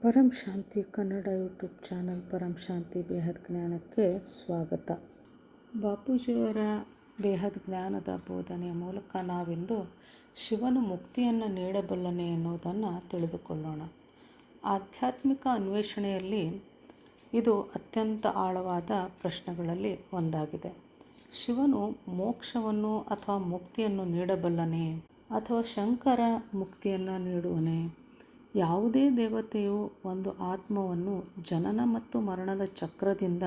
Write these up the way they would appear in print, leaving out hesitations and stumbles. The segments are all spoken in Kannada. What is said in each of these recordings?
ಪರಂ ಶಾಂತಿ ಕನ್ನಡ ಯೂಟ್ಯೂಬ್ ಚಾನಲ್ ಪರಂ ಶಾಂತಿ ಬೇಹದ್ ಜ್ಞಾನಕ್ಕೆ ಸ್ವಾಗತ. ಬಾಪೂಜಿಯವರ ಬೇಹದ್ ಜ್ಞಾನದ ಬೋಧನೆಯ ಮೂಲಕ ನಾವಿಂದು ಶಿವನು ಮುಕ್ತಿಯನ್ನು ನೀಡಬಲ್ಲನೆ ಎನ್ನುವುದನ್ನು ತಿಳಿದುಕೊಳ್ಳೋಣ. ಆಧ್ಯಾತ್ಮಿಕ ಅನ್ವೇಷಣೆಯಲ್ಲಿ ಇದು ಅತ್ಯಂತ ಆಳವಾದ ಪ್ರಶ್ನೆಗಳಲ್ಲಿ ಒಂದಾಗಿದೆ. ಶಿವನು ಮೋಕ್ಷವನ್ನು ಅಥವಾ ಮುಕ್ತಿಯನ್ನು ನೀಡಬಲ್ಲನೆ ಅಥವಾ ಶಂಕರ ಮುಕ್ತಿಯನ್ನು ನೀಡುವನೆ? ಯಾವುದೇ ದೇವತೆಯು ಒಂದು ಆತ್ಮವನ್ನು ಜನನ ಮತ್ತು ಮರಣದ ಚಕ್ರದಿಂದ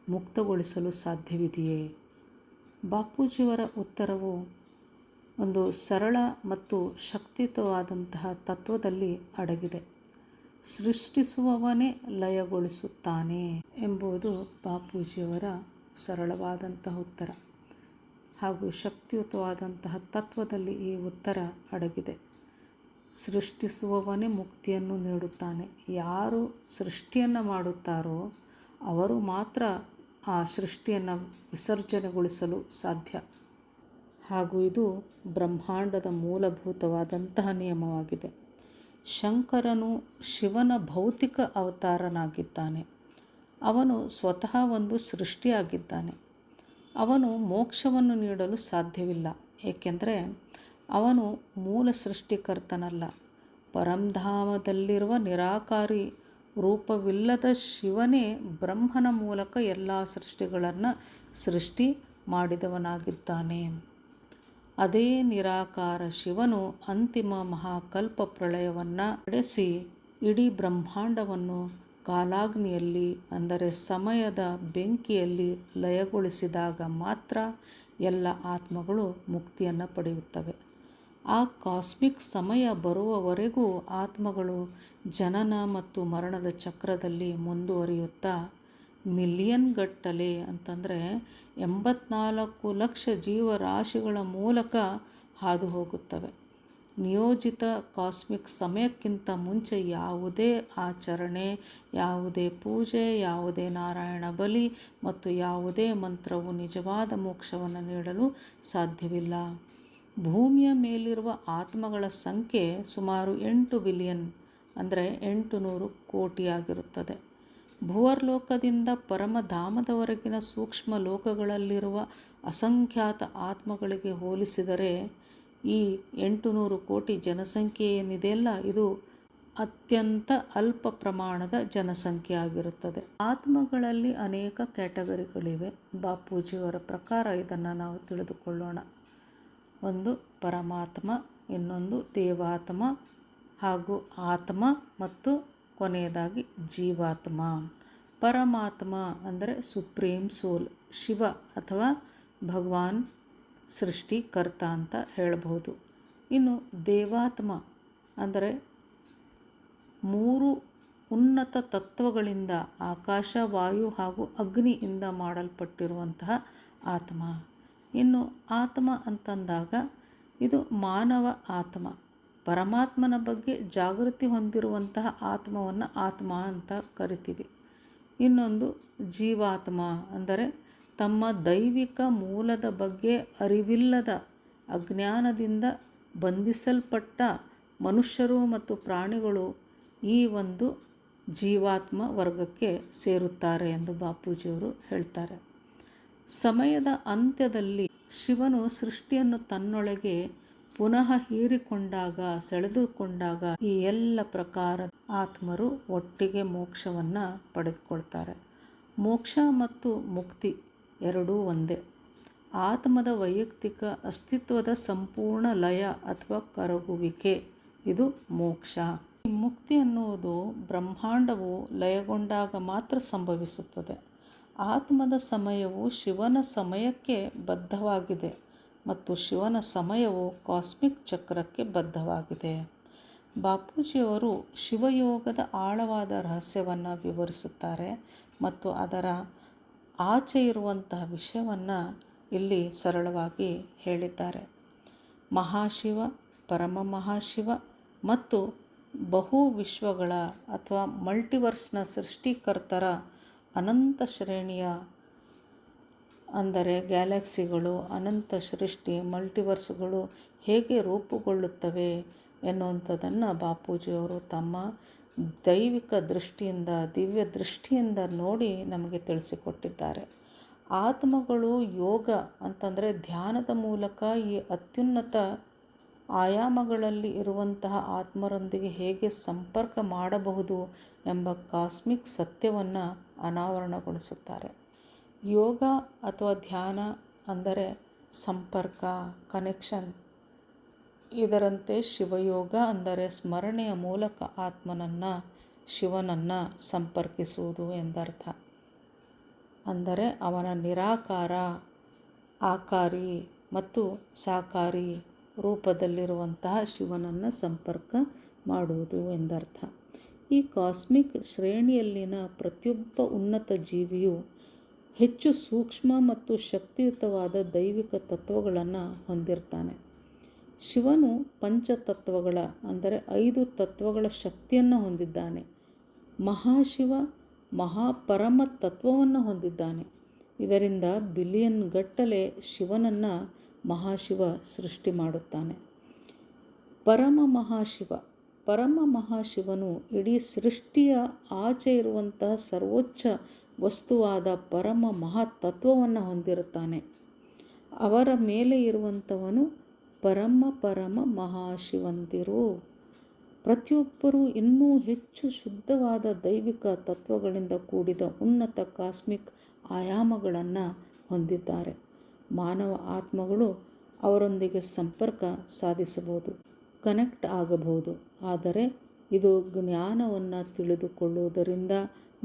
ಮುಕ್ತಗೊಳಿಸಲು ಸಾಧ್ಯವಿದೆಯೇ? ಬಾಪೂಜಿಯವರ ಉತ್ತರವು ಒಂದು ಸರಳ ಮತ್ತು ಶಕ್ತಿಯುತವಾದಂತಹ ತತ್ವದಲ್ಲಿ ಅಡಗಿದೆ. ಸೃಷ್ಟಿಸುವವನೇ ಲಯಗೊಳಿಸುತ್ತಾನೆ ಎಂಬುದು ಬಾಪೂಜಿಯವರ ಸರಳವಾದಂತಹ ಉತ್ತರ ಹಾಗೂ ಶಕ್ತಿಯುತವಾದಂತಹ ತತ್ವದಲ್ಲಿ ಈ ಉತ್ತರ ಅಡಗಿದೆ. ಸೃಷ್ಟಿಸುವವನೇ ಮುಕ್ತಿಯನ್ನು ನೀಡುತ್ತಾನೆ. ಯಾರು ಸೃಷ್ಟಿಯನ್ನು ಮಾಡುತ್ತಾರೋ ಅವರು ಮಾತ್ರ ಆ ಸೃಷ್ಟಿಯನ್ನು ವಿಸರ್ಜನೆಗೊಳಿಸಲು ಸಾಧ್ಯ. ಹಾಗೂ ಇದು ಬ್ರಹ್ಮಾಂಡದ ಮೂಲಭೂತವಾದಂತಹ ನಿಯಮವಾಗಿದೆ. ಶಂಕರನು ಶಿವನ ಭೌತಿಕ ಅವತಾರನಾಗಿದ್ದಾನೆ. ಅವನು ಸ್ವತಃ ಒಂದು ಸೃಷ್ಟಿಯಾಗಿದ್ದಾನೆ. ಅವನು ಮೋಕ್ಷವನ್ನು ನೀಡಲು ಸಾಧ್ಯವಿಲ್ಲ, ಏಕೆಂದರೆ ಅವನು ಮೂಲ ಸೃಷ್ಟಿಕರ್ತನಲ್ಲ. ಪರಂಧಾಮದಲ್ಲಿರುವ ನಿರಾಕಾರಿ ರೂಪವಿಲ್ಲದ ಶಿವನೇ ಬ್ರಹ್ಮನ ಮೂಲಕ ಎಲ್ಲ ಸೃಷ್ಟಿಗಳನ್ನು ಸೃಷ್ಟಿ ಮಾಡಿದವನಾಗಿದ್ದಾನೆ. ಅದೇ ನಿರಾಕಾರ ಶಿವನು ಅಂತಿಮ ಮಹಾಕಲ್ಪ ಪ್ರಳಯವನ್ನು ನಡೆಸಿ ಇಡೀ ಬ್ರಹ್ಮಾಂಡವನ್ನು ಕಾಲಾಗ್ನಿಯಲ್ಲಿ ಅಂದರೆ ಸಮಯದ ಬೆಂಕಿಯಲ್ಲಿ ಲಯಗೊಳಿಸಿದಾಗ ಮಾತ್ರ ಎಲ್ಲ ಆತ್ಮಗಳು ಮುಕ್ತಿಯನ್ನು ಪಡೆಯುತ್ತವೆ. ಆ ಕಾಸ್ಮಿಕ್ ಸಮಯ ಬರುವವರೆಗೂ ಆತ್ಮಗಳು ಜನನ ಮತ್ತು ಮರಣದ ಚಕ್ರದಲ್ಲಿ ಮುಂದುವರಿಯುತ್ತಾ ಮಿಲಿಯನ್ ಗಟ್ಟಲೆ ಅಂತಂದರೆ 84 ಲಕ್ಷ ಜೀವರಾಶಿಗಳ ಮೂಲಕ ಹಾದು ಹೋಗುತ್ತವೆ. ನಿಯೋಜಿತ ಕಾಸ್ಮಿಕ್ ಸಮಯಕ್ಕಿಂತ ಮುಂಚೆ ಯಾವುದೇ ಆಚರಣೆ, ಯಾವುದೇ ಪೂಜೆ, ಯಾವುದೇ ನಾರಾಯಣ ಬಲಿ ಮತ್ತು ಯಾವುದೇ ಮಂತ್ರವು ನಿಜವಾದ ಮೋಕ್ಷವನ್ನು ನೀಡಲು ಸಾಧ್ಯವಿಲ್ಲ. ಭೂಮಿಯ ಮೇಲಿರುವ ಆತ್ಮಗಳ ಸಂಖ್ಯೆ ಸುಮಾರು 8 ಬಿಲಿಯನ್ ಅಂದರೆ 800 ಕೋಟಿಯಾಗಿರುತ್ತದೆ. ಭುವರ್ಲೋಕದಿಂದ ಪರಮಧಾಮದವರೆಗಿನ ಸೂಕ್ಷ್ಮ ಲೋಕಗಳಲ್ಲಿರುವ ಅಸಂಖ್ಯಾತ ಆತ್ಮಗಳಿಗೆ ಹೋಲಿಸಿದರೆ ಈ 800 ಕೋಟಿ ಜನಸಂಖ್ಯೆ ಏನಿದೆಯಲ್ಲ, ಇದು ಅತ್ಯಂತ ಅಲ್ಪ ಪ್ರಮಾಣದ ಜನಸಂಖ್ಯೆ ಆಗಿರುತ್ತದೆ. ಆತ್ಮಗಳಲ್ಲಿ ಅನೇಕ ಕ್ಯಾಟಗರಿಗಳಿವೆ. ಬಾಪೂಜಿಯವರ ಪ್ರಕಾರ ಇದನ್ನು ನಾವು ತಿಳಿದುಕೊಳ್ಳೋಣ. ಒಂದು ಪರಮಾತ್ಮ, ಇನ್ನೊಂದು ದೇವಾತ್ಮ ಹಾಗೂ ಆತ್ಮ ಮತ್ತು ಕೊನೆಯದಾಗಿ ಜೀವಾತ್ಮ. ಪರಮಾತ್ಮ ಅಂದರೆ ಸುಪ್ರೀಂ ಸೋಲ್, ಶಿವ ಅಥವಾ ಭಗವಾನ್ ಸೃಷ್ಟಿಕರ್ತ ಅಂತ ಹೇಳಬಹುದು. ಇನ್ನು ದೇವಾತ್ಮ ಅಂದರೆ 3 ಉನ್ನತ ತತ್ವಗಳಿಂದ ಆಕಾಶ, ವಾಯು ಹಾಗೂ ಅಗ್ನಿಯಿಂದ ಮಾಡಲ್ಪಟ್ಟಿರುವಂತಹ ಆತ್ಮ. ಇನ್ನು ಆತ್ಮ ಅಂತಂದಾಗ ಇದು ಮಾನವ ಆತ್ಮ. ಪರಮಾತ್ಮನ ಬಗ್ಗೆ ಜಾಗೃತಿ ಹೊಂದಿರುವಂತಹ ಆತ್ಮವನ್ನು ಆತ್ಮ ಅಂತ ಕರಿತೀವಿ. ಇನ್ನೊಂದು ಜೀವಾತ್ಮ ಅಂದರೆ ತಮ್ಮ ದೈವಿಕ ಮೂಲದ ಬಗ್ಗೆ ಅರಿವಿಲ್ಲದ ಅಜ್ಞಾನದಿಂದ ಬಂಧಿಸಲ್ಪಟ್ಟ ಮನುಷ್ಯರು ಮತ್ತು ಪ್ರಾಣಿಗಳು ಈ ಒಂದು ಜೀವಾತ್ಮ ವರ್ಗಕ್ಕೆ ಸೇರುತ್ತಾರೆ ಎಂದು ಬಾಪೂಜಿಯವರು ಹೇಳ್ತಾರೆ. ಸಮಯದ ಅಂತ್ಯದಲ್ಲಿ ಶಿವನು ಸೃಷ್ಟಿಯನ್ನು ತನ್ನೊಳಗೆ ಪುನಃ ಹೀರಿಕೊಂಡಾಗ, ಸೆಳೆದುಕೊಂಡಾಗ ಈ ಎಲ್ಲ ಪ್ರಕಾರದ ಆತ್ಮರು ಒಟ್ಟಿಗೆ ಮೋಕ್ಷವನ್ನು ಪಡೆದುಕೊಳ್ತಾರೆ. ಮೋಕ್ಷ ಮತ್ತು ಮುಕ್ತಿ ಎರಡೂ ಒಂದೇ. ಆತ್ಮದ ವೈಯಕ್ತಿಕ ಅಸ್ತಿತ್ವದ ಸಂಪೂರ್ಣ ಲಯ ಅಥವಾ ಕರಗುವಿಕೆ ಇದು ಮೋಕ್ಷ. ಮುಕ್ತಿ ಅನ್ನುವುದು ಬ್ರಹ್ಮಾಂಡವು ಲಯಗೊಂಡಾಗ ಮಾತ್ರ ಸಂಭವಿಸುತ್ತದೆ. ಆತ್ಮದ ಸಮಯವು ಶಿವನ ಸಮಯಕ್ಕೆ ಬದ್ಧವಾಗಿದೆ ಮತ್ತು ಶಿವನ ಸಮಯವು ಕಾಸ್ಮಿಕ್ ಚಕ್ರಕ್ಕೆ ಬದ್ಧವಾಗಿದೆ. ಬಾಪೂಜಿಯವರು ಶಿವಯೋಗದ ಆಳವಾದ ರಹಸ್ಯವನ್ನು ವಿವರಿಸುತ್ತಾರೆ ಮತ್ತು ಅದರ ಆಚೆ ಇರುವಂತಹ ವಿಷಯವನ್ನು ಇಲ್ಲಿ ಸರಳವಾಗಿ ಹೇಳಿದ್ದಾರೆ. ಮಹಾಶಿವ, ಪರಮ ಮಹಾಶಿವ ಮತ್ತು ಬಹು ವಿಶ್ವಗಳ ಅಥವಾ ಮಲ್ಟಿವರ್ಸ್ನ ಸೃಷ್ಟಿಕರ್ತರ ಅನಂತ ಶ್ರೇಣಿಯ ಅಂದರೆ ಗ್ಯಾಲಕ್ಸಿಗಳು, ಅನಂತ ಸೃಷ್ಟಿ, ಮಲ್ಟಿವರ್ಸ್ಗಳು ಹೇಗೆ ರೂಪುಗೊಳ್ಳುತ್ತವೆ ಎನ್ನುವಂಥದ್ದನ್ನು ಬಾಪೂಜಿಯವರು ತಮ್ಮ ದೈವಿಕ ದೃಷ್ಟಿಯಿಂದ, ದಿವ್ಯ ದೃಷ್ಟಿಯಿಂದ ನೋಡಿ ನಮಗೆ ತಿಳಿಸಿಕೊಟ್ಟಿದ್ದಾರೆ. ಆತ್ಮಗಳು ಯೋಗ ಅಂತಂದರೆ ಧ್ಯಾನದ ಮೂಲಕ ಈ ಅತ್ಯುನ್ನತ ಆಯಾಮಗಳಲ್ಲಿ ಇರುವಂತಹ ಆತ್ಮರೊಂದಿಗೆ ಹೇಗೆ ಸಂಪರ್ಕ ಮಾಡಬಹುದು ಎಂಬ ಕಾಸ್ಮಿಕ್ ಸತ್ಯವನ್ನು ಅನಾವರಣಗೊಳಿಸುತ್ತಾರೆ. ಯೋಗ ಅಥವಾ ಧ್ಯಾನ ಅಂದರೆ ಸಂಪರ್ಕ, ಕನೆಕ್ಷನ್. ಇದರಂತೆ ಶಿವಯೋಗ ಅಂದರೆ ಸ್ಮರಣೆಯ ಮೂಲಕ ಆತ್ಮನನ್ನು, ಶಿವನನ್ನು ಸಂಪರ್ಕಿಸುವುದು ಎಂದರ್ಥ. ಅಂದರೆ ಅವನ ನಿರಾಕಾರ, ಆಕಾರಿ ಮತ್ತು ಸಾಕಾರಿ ರೂಪದಲ್ಲಿರುವಂತಹ ಶಿವನನ್ನು ಸಂಪರ್ಕ ಮಾಡುವುದು ಎಂದರ್ಥ. ಈ ಕಾಸ್ಮಿಕ್ ಶ್ರೇಣಿಯಲ್ಲಿನ ಪ್ರತಿಯೊಬ್ಬ ಉನ್ನತ ಜೀವಿಯು ಹೆಚ್ಚು ಸೂಕ್ಷ್ಮ ಮತ್ತು ಶಕ್ತಿಯುತವಾದ ದೈವಿಕ ತತ್ವಗಳನ್ನು ಹೊಂದಿರ್ತಾನೆ. ಶಿವನು ಪಂಚತತ್ವಗಳ ಅಂದರೆ 5 ತತ್ವಗಳ ಶಕ್ತಿಯನ್ನು ಹೊಂದಿದ್ದಾನೆ. ಮಹಾಶಿವ ಮಹಾಪರಮ ತತ್ವವನ್ನು ಹೊಂದಿದ್ದಾನೆ. ಇದರಿಂದ ಬಿಲಿಯನ್ ಗಟ್ಟಲೆ ಶಿವನನ್ನು ಮಹಾಶಿವ ಸೃಷ್ಟಿ ಮಾಡುತ್ತಾನೆ. ಪರಮ ಮಹಾಶಿವನು ಇಡೀ ಸೃಷ್ಟಿಯ ಆಚೆ ಇರುವಂತಹ ಸರ್ವೋಚ್ಚ ವಸ್ತುವಾದ ಪರಮ ಮಹಾತತ್ವವನ್ನು ಹೊಂದಿರುತ್ತಾನೆ. ಅವರ ಮೇಲೆ ಇರುವಂಥವನು ಪರಮ ಮಹಾಶಿವಂದಿರು. ಪ್ರತಿಯೊಬ್ಬರೂ ಇನ್ನೂ ಹೆಚ್ಚು ಶುದ್ಧವಾದ ದೈವಿಕ ತತ್ವಗಳಿಂದ ಕೂಡಿದ ಉನ್ನತ ಕಾಸ್ಮಿಕ್ ಆಯಾಮಗಳನ್ನು ಹೊಂದಿದ್ದಾರೆ. ಮಾನವ ಆತ್ಮಗಳು ಅವರೊಂದಿಗೆ ಸಂಪರ್ಕ ಸಾಧಿಸಬಹುದು, ಕನೆಕ್ಟ್ ಆಗಬಹುದು. ಆದರೆ ಇದು ಜ್ಞಾನವನ್ನು ತಿಳಿದುಕೊಳ್ಳುವುದರಿಂದ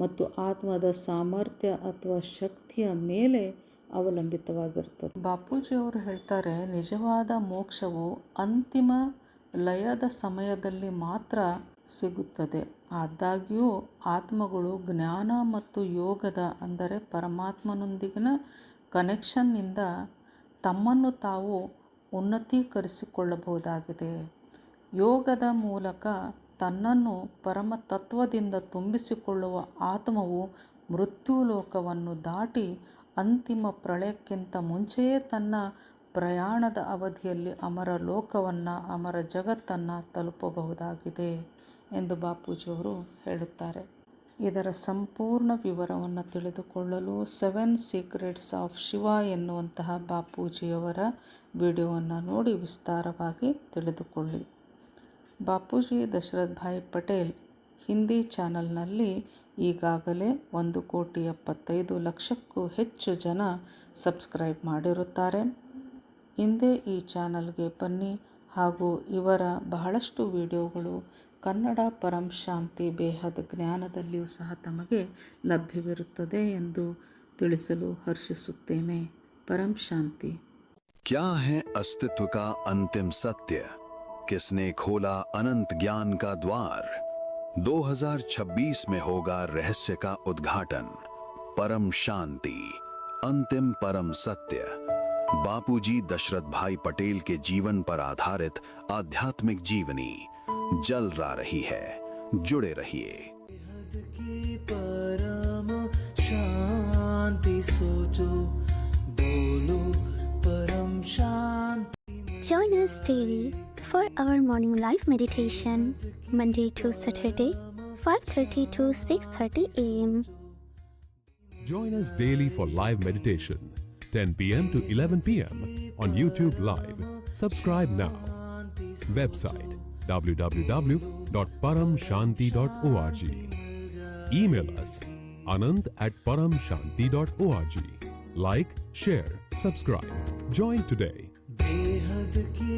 ಮತ್ತು ಆತ್ಮದ ಸಾಮರ್ಥ್ಯ ಅಥವಾ ಶಕ್ತಿಯ ಮೇಲೆ ಅವಲಂಬಿತವಾಗಿರುತ್ತದೆ. ಬಾಪೂಜಿಯವರು ಹೇಳ್ತಾರೆ, ನಿಜವಾದ ಮೋಕ್ಷವು ಅಂತಿಮ ಲಯದ ಸಮಯದಲ್ಲಿ ಮಾತ್ರ ಸಿಗುತ್ತದೆ. ಆದಾಗ್ಯೂ ಆತ್ಮಗಳು ಜ್ಞಾನ ಮತ್ತು ಯೋಗದ ಅಂದರೆ ಪರಮಾತ್ಮನೊಂದಿಗಿನ ಕನೆಕ್ಷನ್ನಿಂದ ತಮ್ಮನ್ನು ತಾವು ಉನ್ನತೀಕರಿಸಿಕೊಳ್ಳಬಹುದಾಗಿದೆ. ಯೋಗದ ಮೂಲಕ ತನ್ನನ್ನು ಪರಮತತ್ವದಿಂದ ತುಂಬಿಸಿಕೊಳ್ಳುವ ಆತ್ಮವು ಮೃತ್ಯುಲೋಕವನ್ನು ದಾಟಿ ಅಂತಿಮ ಪ್ರಳಯಕ್ಕಿಂತ ಮುಂಚೆಯೇ ತನ್ನ ಪ್ರಯಾಣದ ಅವಧಿಯಲ್ಲಿ ಅಮರ ಲೋಕವನ್ನು, ಅಮರ ಜಗತ್ತನ್ನು ತಲುಪಬಹುದಾಗಿದೆ ಎಂದು ಬಾಪೂಜಿಯವರು ಹೇಳುತ್ತಾರೆ. ಇದರ ಸಂಪೂರ್ಣ ವಿವರವನ್ನು ತಿಳಿದುಕೊಳ್ಳಲು 7 ಸೀಕ್ರೆಟ್ಸ್ ಆಫ್ ಶಿವ ಎನ್ನುವಂತಹ ಬಾಪೂಜಿಯವರ ವಿಡಿಯೋವನ್ನು ನೋಡಿ ವಿಸ್ತಾರವಾಗಿ ತಿಳಿದುಕೊಳ್ಳಿ. ಬಾಪೂಜಿ ದಶರಥ್ ಭಾಯ್ ಪಟೇಲ್ ಹಿಂದಿ ಚಾನಲ್ನಲ್ಲಿ ಈಗಾಗಲೇ 1,75,00,000ಕ್ಕೂ ಹೆಚ್ಚು ಜನ ಸಬ್ಸ್ಕ್ರೈಬ್ ಮಾಡಿರುತ್ತಾರೆ. ಹಿಂದೆ ಈ ಚಾನಲ್ಗೆ ಬನ್ನಿ ಹಾಗೂ ಇವರ ಬಹಳಷ್ಟು ವಿಡಿಯೋಗಳು ಕನ್ನಡ ಪರಂ ಶಾಂತಿ ಬೇಹದ್ ಜ್ಞಾನದಲ್ಲಿಯೂ ಸಹ ತಮಗೆ ಲಭ್ಯವಿರುತ್ತದೆ ಎಂದು ತಿಳಿಸಲು ಹರ್ಷಿಸುತ್ತೇನೆ. ಪರಂ ಶಾಂತಿ. क्या है अस्तित्व का अंतिम सत्य? किसने खोला अनंत ज्ञान का द्वार? 2026 में होगा रहस्य का उद्घाटन. परम शांति, अंतिम परम सत्य. बापूजी दशरथ भाई पटेल के जीवन पर आधारित आध्यात्मिक जीवनी जलरा रही है. जुड़े रहिए. परम शांति सोचो, बोलो परम शांति. Join us daily for our morning live meditation, Monday to Saturday, 5:30 to 6:30 a.m. Join us daily for live meditation, 10 p.m. to 11 p.m. on YouTube Live. Subscribe now. Website www.paramshanti.org. Email us anant@paramshanti.org. Like, share, subscribe. Join today. बेहद की